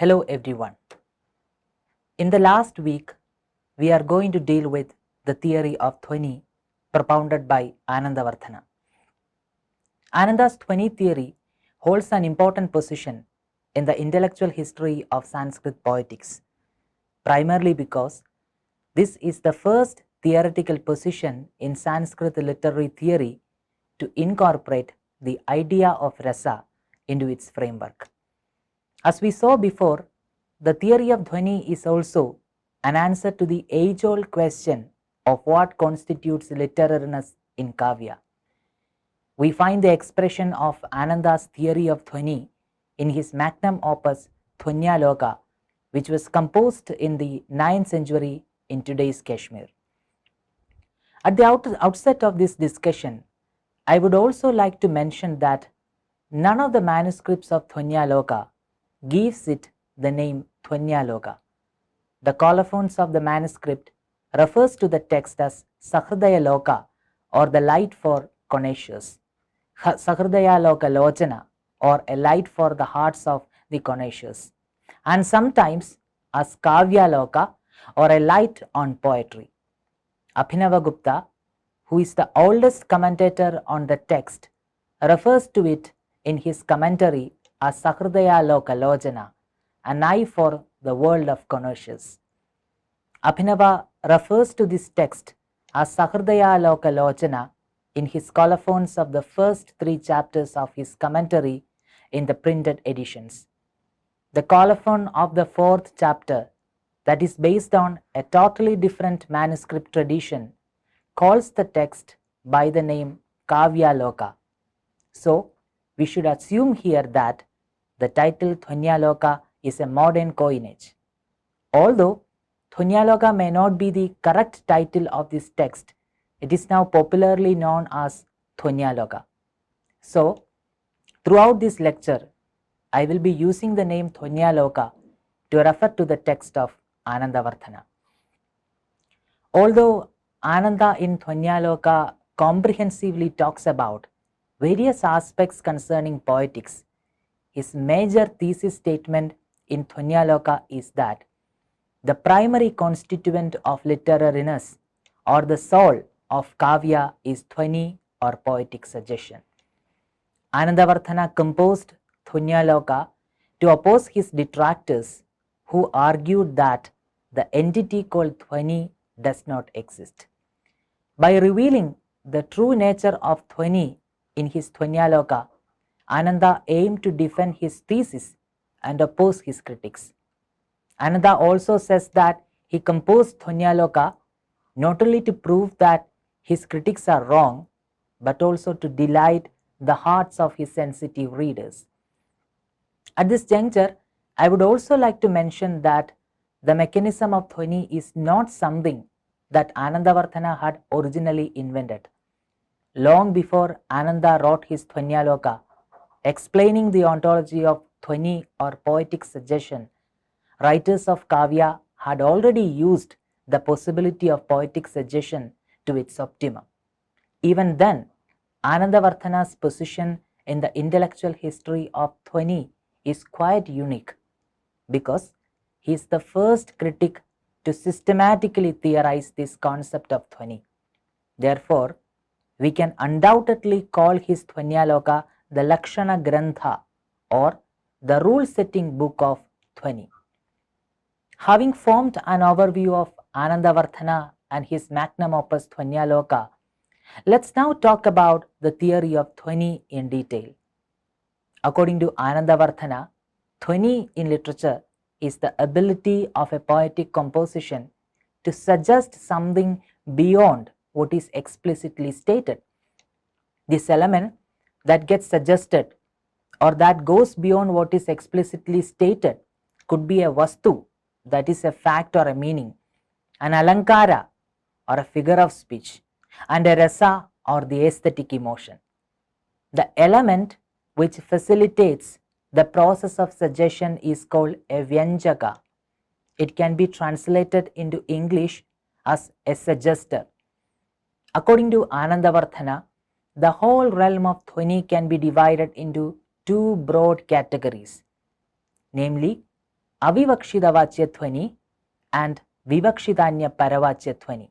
Hello everyone. In the last week, we are going to deal with the theory of dhvani propounded by Anandavarthana. Ananda's dhvani theory holds an important position in the intellectual history of Sanskrit poetics, primarily because this is the first theoretical position in Sanskrit literary theory to incorporate the idea of rasa into its framework. As we saw before, the theory of dhvani is also an answer to the age-old question of what constitutes literariness in kavya. We find the expression of Ananda's theory of dhvani in his magnum opus Dhvanyaloka, which was composed in the 9th century in today's Kashmir. At the outset of this discussion, I would also like to mention that none of the manuscripts of Dhvanyaloka gives it the name Dhvanyaloka. The colophons of the manuscript refers to the text as Sahridayaloka, or the light for connoisseurs, Sahridayaloka Lochana, or a light for the hearts of the connoisseurs, and sometimes as Kavyaloka, or a light on poetry. Abhinavagupta, who is the oldest commentator on the text, refers to it in his commentary as Sahridayaloka Lochana, an eye for the world of connoisseurs. Abhinava refers to this text as Sahridayaloka Lochana in his colophons of the first 3 chapters of his commentary in the printed editions. The colophon of the 4th chapter, that is based on a totally different manuscript tradition, calls the text by the name Kavyaloka. So, we should assume here that the title Dhvanyaloka is a modern coinage. Although Dhvanyaloka may not be the correct title of this text, it is now popularly known as Dhvanyaloka. So, throughout this lecture, I will be using the name Dhvanyaloka to refer to the text of Anandavarthana. Although Ananda in Dhvanyaloka comprehensively talks about various aspects concerning poetics, his major thesis statement in Dhvanyaloka is that the primary constituent of literariness, or the soul of kavya, is dhvani, or poetic suggestion. Anandavarthana composed Dhvanyaloka to oppose his detractors who argued that the entity called dhvani does not exist. By revealing the true nature of dhvani in his Dhvanyaloka, Ananda aimed to defend his thesis and oppose his critics. Ananda also says that he composed Dhvanyaloka not only to prove that his critics are wrong, but also to delight the hearts of his sensitive readers. At this juncture, I would also like to mention that the mechanism of dhvani is not something that Anandavarthana had originally invented. Long before Ananda wrote his Dhvanyaloka, explaining the ontology of dhvani, or poetic suggestion, writers of kavya had already used the possibility of poetic suggestion to its optimum. Even then, Anandavarthana's position in the intellectual history of dhvani is quite unique, because he is the first critic to systematically theorize this concept of dhvani. Therefore, we can undoubtedly call his Dhvanyaloka the Lakshana Grantha, or the rule-setting book of dhvani. Having formed an overview of Anandavarthana and his magnum opus Dhvanyaloka, let's now talk about the theory of dhvani in detail. According to Anandavarthana, dhvani in literature is the ability of a poetic composition to suggest something beyond what is explicitly stated. This element that gets suggested, or that goes beyond what is explicitly stated, could be a vastu, that is a fact or a meaning, an alankara, or a figure of speech, and a rasa, or the aesthetic emotion. The element which facilitates the process of suggestion is called a vyanjaka. It can be translated into English as a suggester. According to Anandavarthana, the whole realm of dhvani can be divided into 2 broad categories, namely Avivaksitavacya-dhvani and Vivaksitanya-paravacya-dhvani.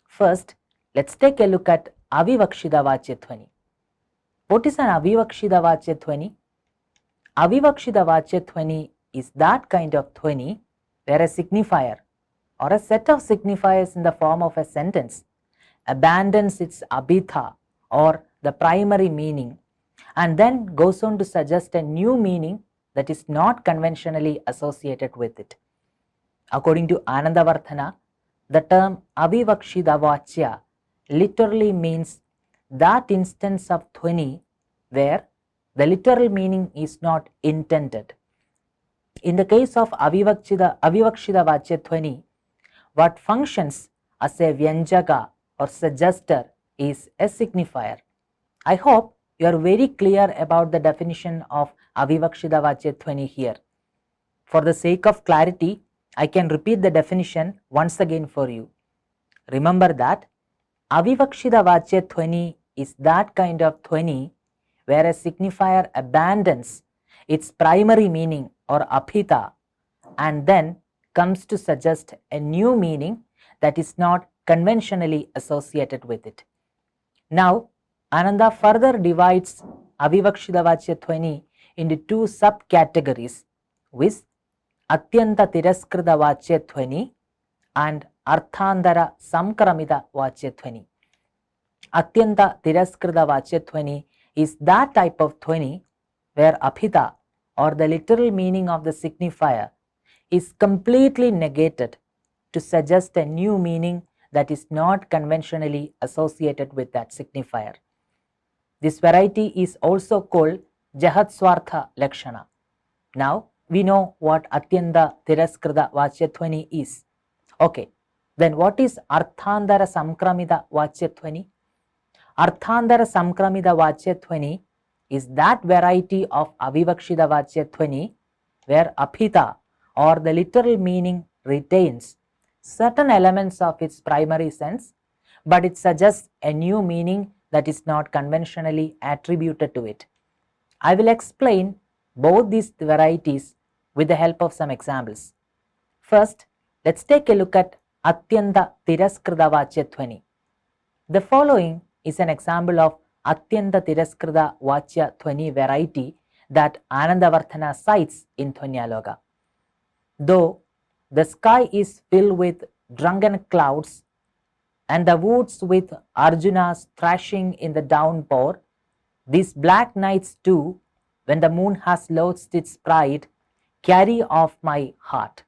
First, let's take a look at Avivaksitavacya-dhvani. What is an Avivaksitavacya-dhvani? Avivakṣita-vācya-dhvani is that kind of dhvani where a signifier or a set of signifiers in the form of a sentence abandons its abhita or the primary meaning and then goes on to suggest a new meaning that is not conventionally associated with it. According to Anandavardhana, the term Avivaksitavacya literally means that instance of dhvani where the literal meaning is not intended. In the case of Avivaksitavacya-dhvani, what functions as a vyanjaka or suggester is a signifier. I hope you are very clear about the definition of Avivaksitavacya-dhvani here. For the sake of clarity, I can repeat the definition once again for you. Remember that Avivaksitavacya-dhvani is that kind of dhvani where a signifier abandons its primary meaning or abhita and then comes to suggest a new meaning that is not conventionally associated with it. Now, Ananda further divides Avivaksitavacya-dhvani into two subcategories, with atyanta-tiraskrta-vācya-dhvani and arthāntara-saṃkramita-vācya-dhvani. Atyanta-tiraskrta-vācya-dhvani is that type of dhvani where abhita or the literal meaning of the signifier is completely negated to suggest a new meaning that is not conventionally associated with that signifier. This variety is also called jahatswartha lakshana. Now we know what atyanta-tiraskrta-vācya-dhvani is. Okay, then what is arthāntara-saṃkramita-vācya-dhvani? Arthāntara-saṃkramita-vācya-dhvani is that variety of Avivaksitavacya-dhvani where abhita or the literal meaning retains certain elements of its primary sense, but it suggests a new meaning that is not conventionally attributed to it. I will explain both these varieties with the help of some examples. First, let's take a look at atyanta-tiraskrta-vācya-dhvani. The following is an example of atyanta-tiraskrta-vācya-dhvani variety that Anandavardhana cites in Dhvanyaloka. Though the sky is filled with drunken clouds and the woods with Arjunas thrashing in the downpour, these black nights too, when the moon has lost its pride, carry off my heart.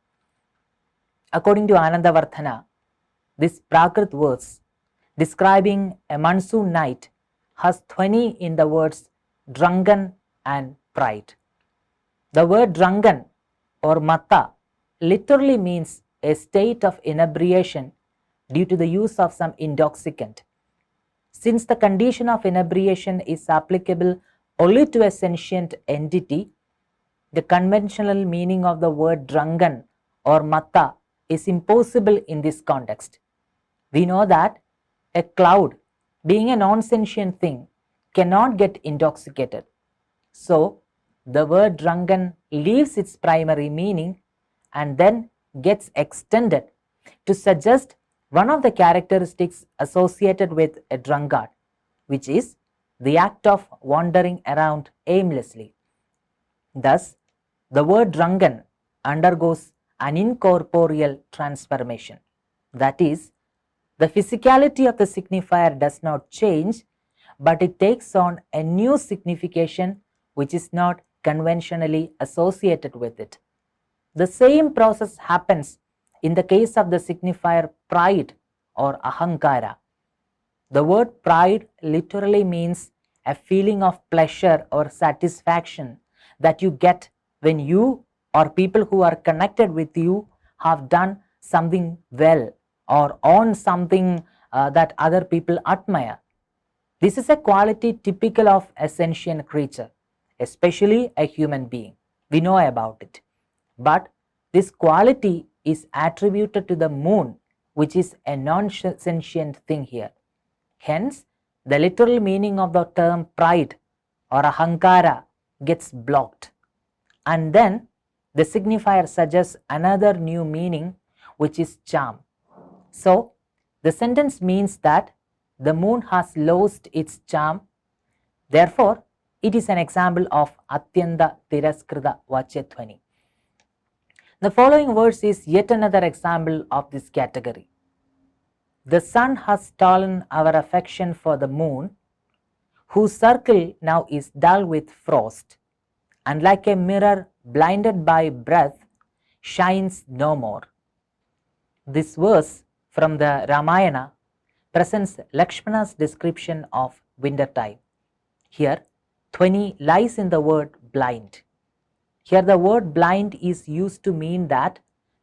According to Anandavardhana, this Prakrit verse describing a monsoon night has dhvani in the words drunken and pride. The word drunken or mata literally means a state of inebriation due to the use of some intoxicant. Since the condition of inebriation is applicable only to a sentient entity, the conventional meaning of the word drunken or mata is impossible in this context. We know that a cloud, being a non-sentient thing, cannot get intoxicated. So, the word drunken leaves its primary meaning and then gets extended to suggest one of the characteristics associated with a drunkard, which is the act of wandering around aimlessly. Thus, the word drunken undergoes an incorporeal transformation. That is, the physicality of the signifier does not change, but it takes on a new signification which is not conventionally associated with it. The same process happens in the case of the signifier pride or ahankara. The word pride literally means a feeling of pleasure or satisfaction that you get when you or people who are connected with you have done something well or own something that other people admire. This is a quality typical of a sentient creature, especially a human being. We know about it. But this quality is attributed to the moon, which is a non-sentient thing here. Hence, the literal meaning of the term pride or ahankara gets blocked. And then the signifier suggests another new meaning, which is charm. So, the sentence means that the moon has lost its charm. Therefore, it is an example of atyanta-tiraskrta-vācya-dhvani. The following verse is yet another example of this category. The sun has stolen our affection for the moon, whose circle now is dull with frost, and like a mirror blinded by breath, shines no more. This verse from the Ramayana presents Lakshmana's description of winter time. Here, dhvani lies in the word blind. Here the word blind is used to mean that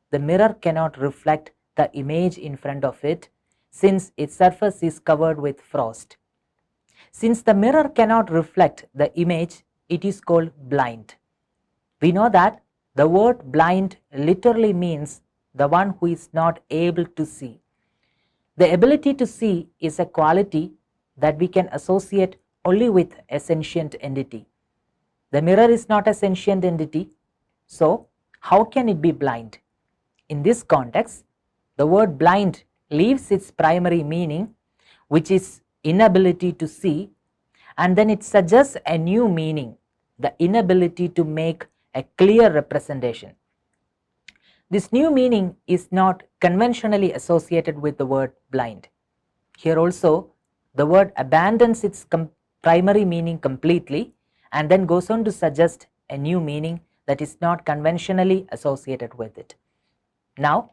the mirror cannot reflect the image in front of it, since its surface is covered with frost. Since the mirror cannot reflect the image, it is called blind. We know that the word blind literally means the one who is not able to see. The ability to see is a quality that we can associate only with a sentient entity. The mirror is not a sentient entity, so how can it be blind? In this context, the word blind leaves its primary meaning, which is inability to see, and then it suggests a new meaning, the inability to make a clear representation. This new meaning is not conventionally associated with the word blind. Here also, the word abandons its primary meaning completely and then goes on to suggest a new meaning that is not conventionally associated with it. Now,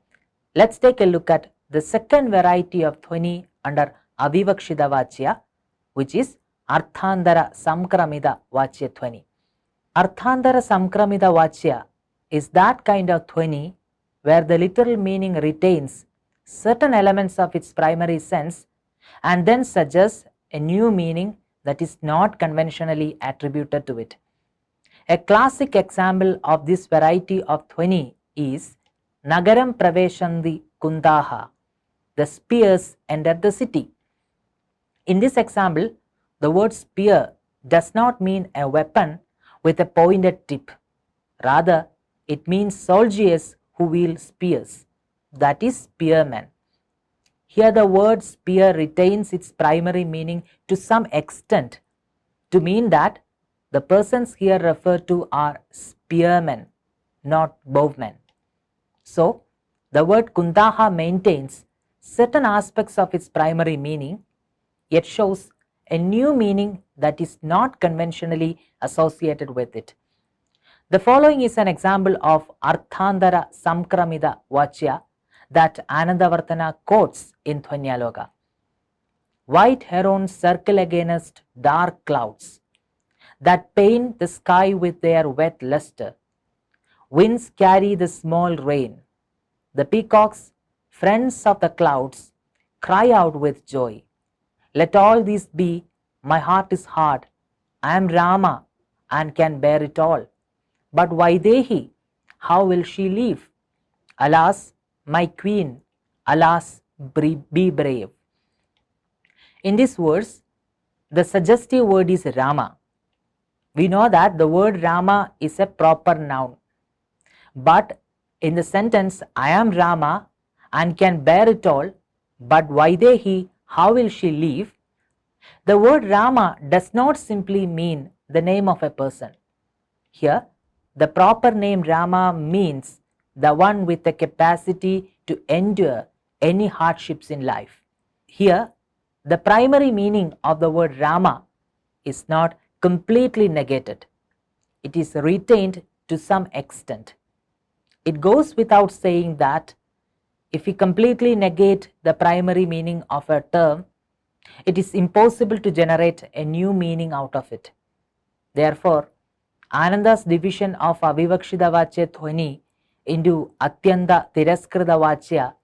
let's take a look at the second variety of dhvani under Avivaksitavacya, which is arthāntara-saṃkramita-vācya-dhvani. Arthāntara-saṃkramita-vācya is that kind of dhvani where the literal meaning retains certain elements of its primary sense and then suggests a new meaning that is not conventionally attributed to it. A classic example of this variety of dhvani is Nagaram praveshanti kundaha, the spears enter the city. In this example, the word spear does not mean a weapon with a pointed tip. Rather, it means soldiers who wield spears, that is spearmen. Here the word spear retains its primary meaning to some extent to mean that the persons here referred to are spearmen, not bowmen. So, the word kundaha maintains certain aspects of its primary meaning, yet shows a new meaning that is not conventionally associated with it. The following is an example of arthāntara-saṃkramita-vācya that Anandavardhana quotes in Dhvanyaloka. White herons circle against dark clouds that paint the sky with their wet luster. Winds carry the small rain. The peacocks, friends of the clouds, cry out with joy. Let all these be, my heart is hard. I am Rama and can bear it all. But Vaidehi, how will she live? Alas, my queen, alas, be brave. In this verse, the suggestive word is Rama. We know that the word Rama is a proper noun. But in the sentence, I am Rama and can bear it all, but Vaidehi, how will she live? The word Rama does not simply mean the name of a person. Here, the proper name Rama means the one with the capacity to endure any hardships in life. Here, the primary meaning of the word Rama is not completely negated. It is retained to some extent. It goes without saying that if we completely negate the primary meaning of a term, it is impossible to generate a new meaning out of it. Therefore, Ananda's division of Avivaksitavacya-dhvani into atyanta-tiraskrta-vācya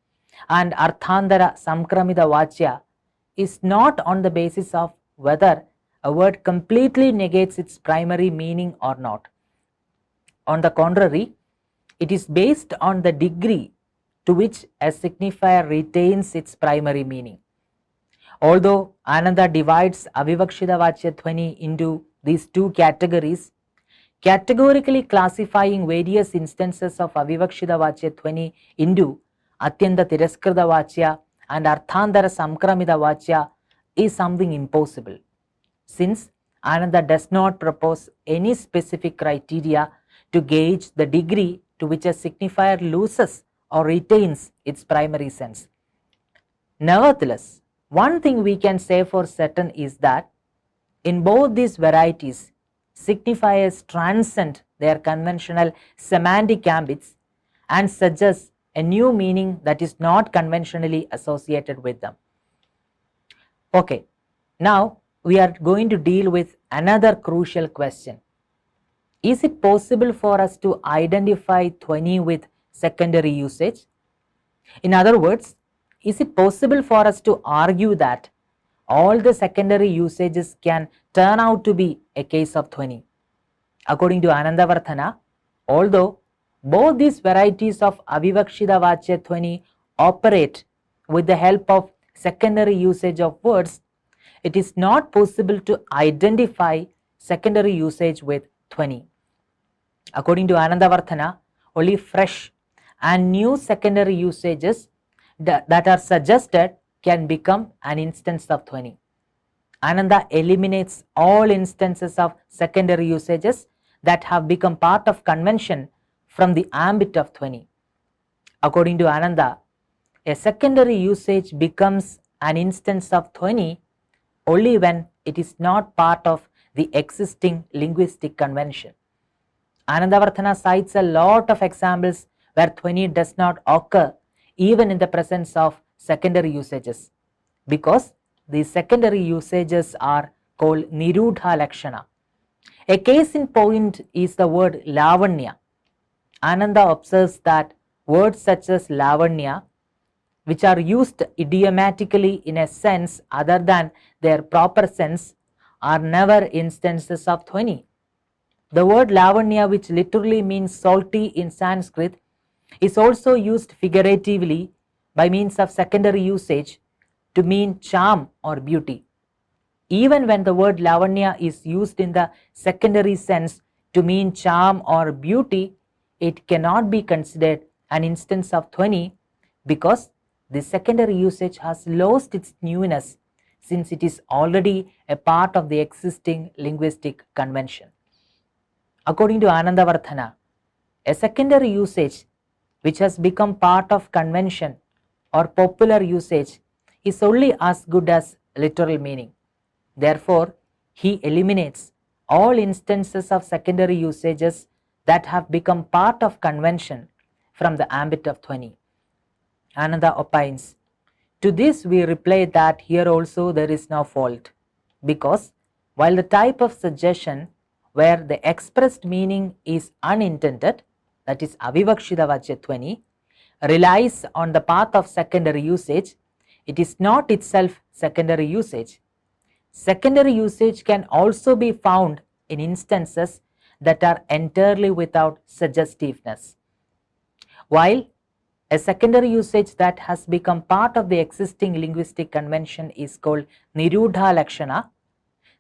and arthāntara-saṃkramita-vācya is not on the basis of whether a word completely negates its primary meaning or not. On the contrary, it is based on the degree to which a signifier retains its primary meaning. Although Ananda divides Avivaksitavacya-dhvani into these two categories, categorically classifying various instances of avivakṣita-vācya-dhvani into atyanta-tiraskrta-vācya and arthāntara-saṃkramita-vācya is something impossible, since Ananda does not propose any specific criteria to gauge the degree to which a signifier loses or retains its primary sense. Nevertheless, one thing we can say for certain is that in both these varieties, signifiers transcend their conventional semantic ambits and suggest a new meaning that is not conventionally associated with them. Okay, now we are going to deal with another crucial question. Is it possible for us to identify dhvani with secondary usage? In other words, is it possible for us to argue that all the secondary usages can turn out to be a case of dhvani? According to Anandavardhana, although both these varieties of Avivaksitavacya-dhvani operate with the help of secondary usage of words, it is not possible to identify secondary usage with dhvani. According to Anandavardhana, only fresh and new secondary usages that are suggested can become an instance of dhvani. Ananda eliminates all instances of secondary usages that have become part of convention from the ambit of dhvani. According to Ananda, a secondary usage becomes an instance of dhvani only when it is not part of the existing linguistic convention. Anandavardhana cites a lot of examples where dhvani does not occur even in the presence of secondary usages, because these secondary usages are called nirudha lakshana. A case in point is the word lavanya. Ananda observes that words such as lavanya, which are used idiomatically in a sense other than their proper sense, are never instances of dhvani. The word lavanya, which literally means salty in Sanskrit, is also used figuratively by means of secondary usage to mean charm or beauty. Even when the word lavanya is used in the secondary sense to mean charm or beauty, it cannot be considered an instance of dhvani because the secondary usage has lost its newness since it is already a part of the existing linguistic convention. According to Anandavardhana, a secondary usage which has become part of convention or popular usage is only as good as literal meaning. Therefore, he eliminates all instances of secondary usages that have become part of convention from the ambit of dhvani. Ananda opines, to this we reply that here also there is no fault, because while the type of suggestion where the expressed meaning is unintended, that is Avivaksitavacya-dhvani, relies on the path of secondary usage, it is not itself secondary usage. Secondary usage can also be found in instances that are entirely without suggestiveness. While a secondary usage that has become part of the existing linguistic convention is called nirudha lakshana,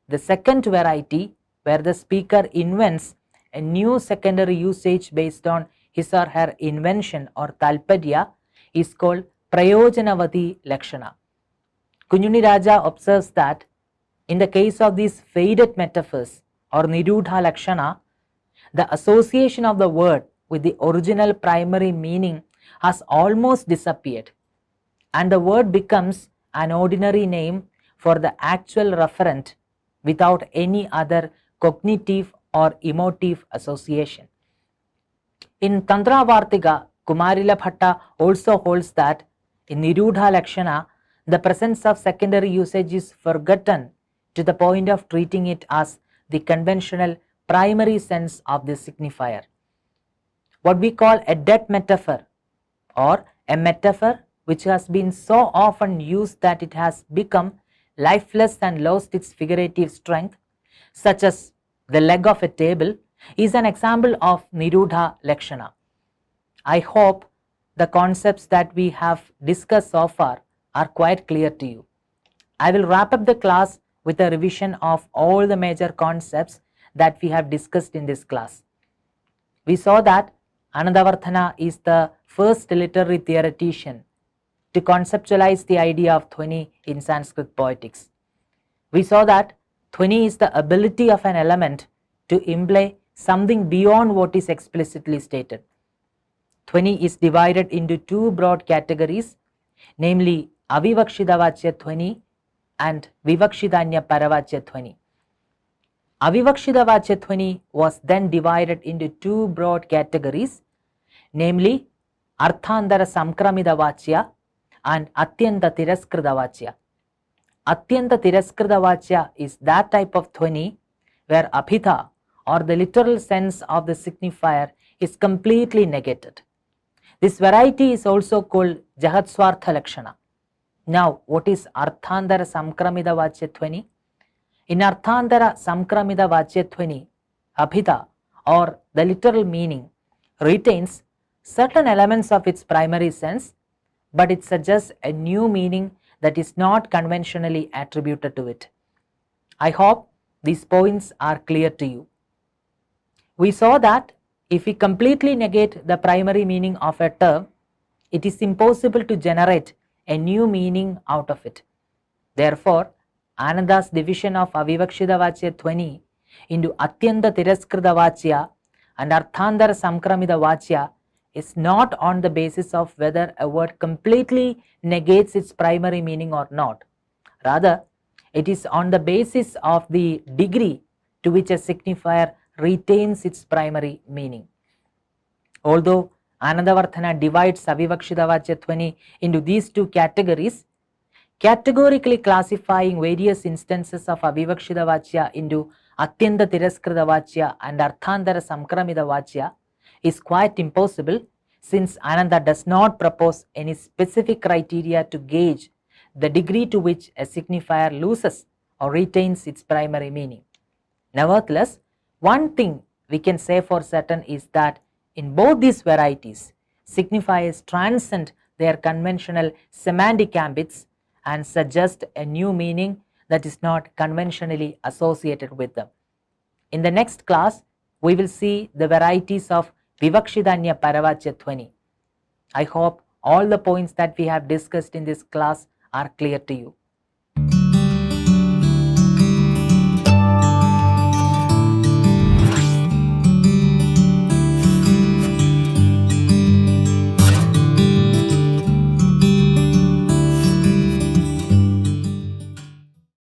the second variety, where the speaker invents a new secondary usage based on his or her invention or talparya, is called prayojanavati lakshana. Kunjuni Raja observes that in the case of these faded metaphors or nirudha lakshana, the association of the word with the original primary meaning has almost disappeared, and the word becomes an ordinary name for the actual referent without any other cognitive or emotive association. In Tantra Vartika, Kumarila Bhatta also holds that in Nirudha Lakshana, the presence of secondary usage is forgotten to the point of treating it as the conventional primary sense of the signifier. What we call a dead metaphor, or a metaphor which has been so often used that it has become lifeless and lost its figurative strength, such as the leg of a table, is an example of Nirudha Lakshana. I hope the concepts that we have discussed so far are quite clear to you. I will wrap up the class with a revision of all the major concepts that we have discussed in this class. We saw that Anandavarthana is the first literary theoretician to conceptualize the idea of dhvani in Sanskrit poetics. We saw that dhvani is the ability of an element to imply something beyond what is explicitly stated. Dhvani is divided into two broad categories, namely Avivakṣita-vācya-dhvani and Vivaksitanya-paravācya-dhvani. Avivakṣita-vācya-dhvani was then divided into two broad categories, namely arthāntara-saṃkramita-vācya and atyanta-tiraskrta-vācya. Atyanta-tiraskrta-vācya is that type of dhvani where abhita, or the literal sense of the signifier, is completely negated. This variety is also called jahatsvartha lakshana. Now, what is arthāntara-saṃkramita-vācya-dhvani? In arthāntara-saṃkramita-vācya-dhvani, abhita, or the literal meaning, retains certain elements of its primary sense, but it suggests a new meaning that is not conventionally attributed to it. I hope these points are clear to you. We saw that if we completely negate the primary meaning of a term, it is impossible to generate a new meaning out of it. Therefore, Ananda's division of Avivaksitavacya-dhvani into atyanta-tiraskrta-vācya and arthāntara-saṃkramita-vācya is not on the basis of whether a word completely negates its primary meaning or not. Rather, it is on the basis of the degree to which a signifier retains its primary meaning. Although Anandavarthana divides Avivaksitavacya-dhvani into these two categories, categorically classifying various instances of Avivaksitavacya into atyanta-tiraskrta-vācya and arthāntara-saṃkramita-vācya is quite impossible, since Ananda does not propose any specific criteria to gauge the degree to which a signifier loses or retains its primary meaning. Nevertheless, one thing we can say for certain is that in both these varieties, signifiers transcend their conventional semantic ambits and suggest a new meaning that is not conventionally associated with them. In the next class, we will see the varieties of Vivaksitanya-paravācya-dhvani. I hope all the points that we have discussed in this class are clear to you.